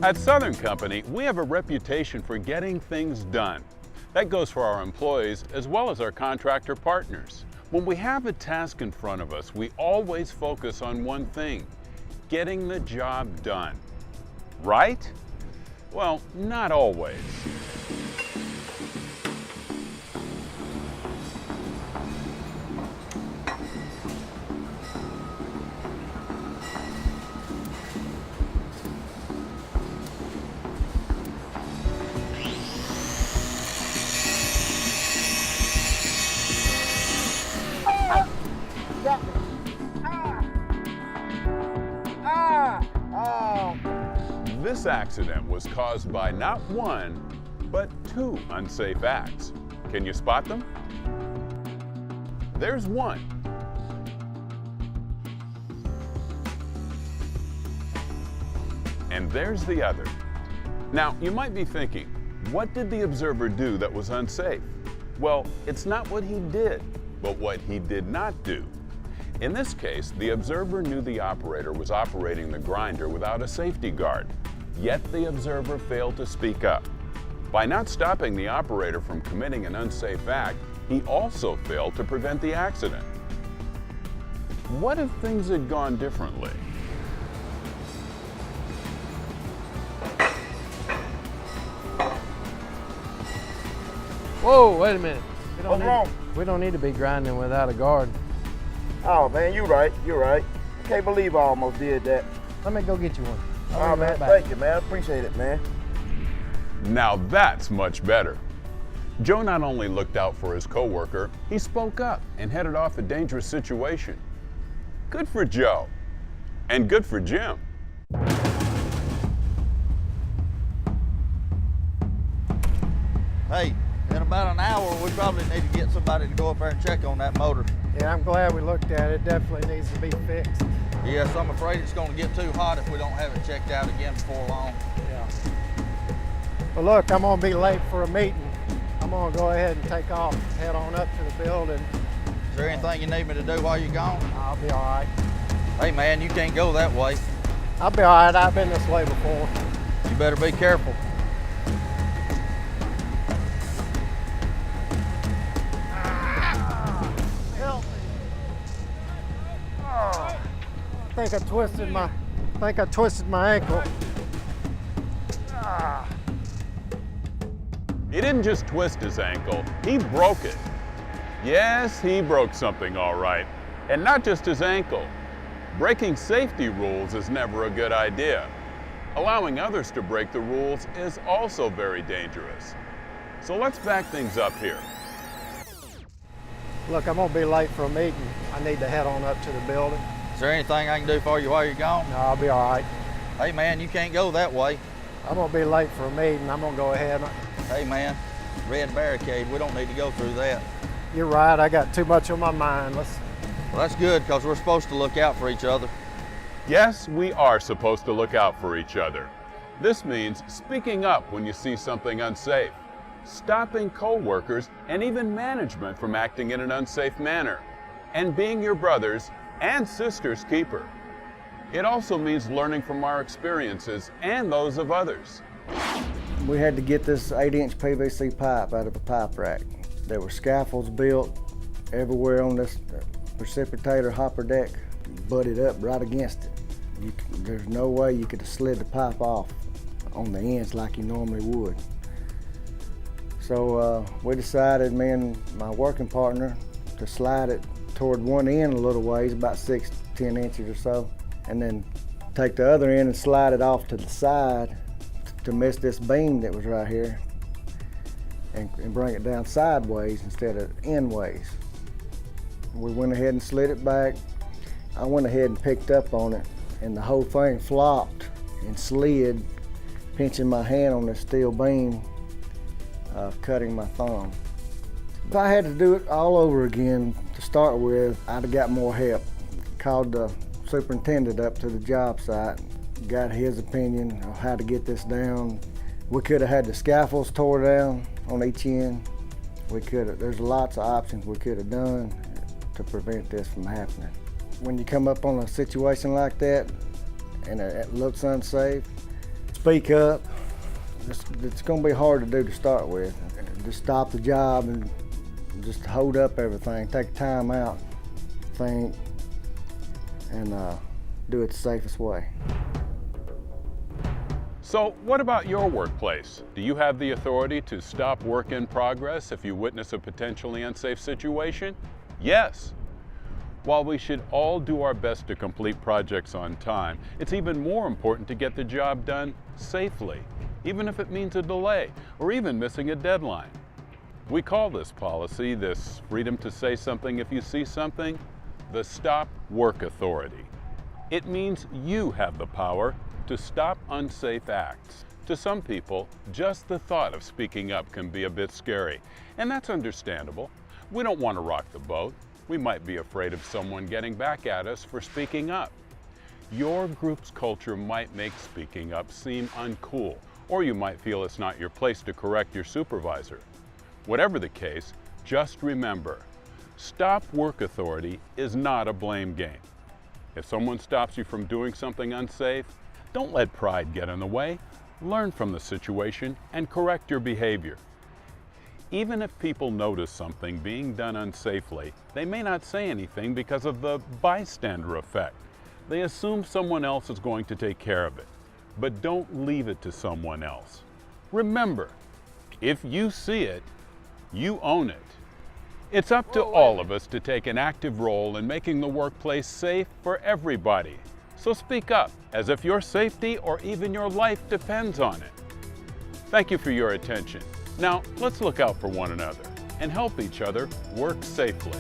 At Southern Company, we have a reputation for getting things done. That goes for our employees as well as our contractor partners. When we have a task in front of us, we always focus on one thing: getting the job done. Right? Well, not always. This accident was caused by not one, but two unsafe acts. Can you spot them? There's one. And there's the other. Now, you might be thinking, what did the observer do that was unsafe? Well, it's not what he did, but what he did not do. In this case, the observer knew the operator was operating the grinder without a safety guard, yet the observer failed to speak up. By not stopping the operator from committing an unsafe act, he also failed to prevent the accident. What if things had gone differently? Whoa, wait a minute. What's wrong? We don't need to be grinding without a guard. Oh man, you're right. I can't believe I almost did that. Let me go get you one. Oh man, thank you, man. I appreciate it, man. Now that's much better. Joe not only looked out for his coworker, he spoke up and headed off a dangerous situation. Good for Joe, and good for Jim. Hey, in about an hour, we probably need to get somebody to go up there and check on that motor. Yeah, I'm glad we looked at it. It definitely needs to be fixed. Yes, I'm afraid it's going to get too hot if we don't have it checked out again before long. Yeah. Well, look, I'm going to be late for a meeting. I'm going to go ahead and take off, head on up to the building. Is there anything you need me to do while you're gone? I'll be all right. Hey, man, you can't go that way. I'll be all right. I've been this way before. You better be careful. Help me. Oh, I think I twisted my ankle. He didn't just twist his ankle, he broke it. Yes, he broke something all right. And not just his ankle. Breaking safety rules is never a good idea. Allowing others to break the rules is also very dangerous. So let's back things up here. Look, I'm gonna be late for a meeting. I need to head on up to the building. Is there anything I can do for you while you're gone? No, I'll be all right. Hey, man, you can't go that way. I'm gonna be late for a meeting. I'm gonna go ahead. Hey, man, red barricade, we don't need to go through that. You're right, I got too much on my mind. Well, that's good, because we're supposed to look out for each other. Yes, we are supposed to look out for each other. This means speaking up when you see something unsafe, stopping co-workers and even management from acting in an unsafe manner, and being your brother's and sister's keeper. It also means learning from our experiences and those of others. We had to get this 8-inch PVC pipe out of a pipe rack. There were scaffolds built everywhere on this precipitator hopper deck, butted up right against it. There's no way you could have slid the pipe off on the ends like you normally would. So we decided, me and my working partner, to slide it toward one end a little ways, about 6 to 10 inches or so, and then take the other end and slide it off to the side to miss this beam that was right here and bring it down sideways instead of endways. We went ahead and slid it back. I went ahead and picked up on it, and the whole thing flopped and slid, pinching my hand on the steel beam, cutting my thumb. If I had to do it all over again to start with, I'd have got more help. Called the superintendent up to the job site, got his opinion of how to get this down. We could have had the scaffolds tore down on each end. There's lots of options we could have done to prevent this from happening. When you come up on a situation like that and it looks unsafe, speak up. It's going to be hard to do to start with. Just stop the job and just hold up everything, take time out, think, and do it the safest way. So what about your workplace? Do you have the authority to stop work in progress if you witness a potentially unsafe situation? Yes. While we should all do our best to complete projects on time, it's even more important to get the job done safely, even if it means a delay or even missing a deadline. We call this policy, this freedom to say something if you see something, the Stop Work Authority. It means you have the power to stop unsafe acts. To some people, just the thought of speaking up can be a bit scary, and that's understandable. We don't want to rock the boat. We might be afraid of someone getting back at us for speaking up. Your group's culture might make speaking up seem uncool, or you might feel it's not your place to correct your supervisor. Whatever the case, just remember, Stop Work Authority is not a blame game. If someone stops you from doing something unsafe, don't let pride get in the way. Learn from the situation and correct your behavior. Even if people notice something being done unsafely, they may not say anything because of the bystander effect. They assume someone else is going to take care of it. But don't leave it to someone else. Remember, if you see it, you own it. It's up to all of us to take an active role in making the workplace safe for everybody. So speak up, as if your safety or even your life depends on it. Thank you for your attention. Now, let's look out for one another and help each other work safely.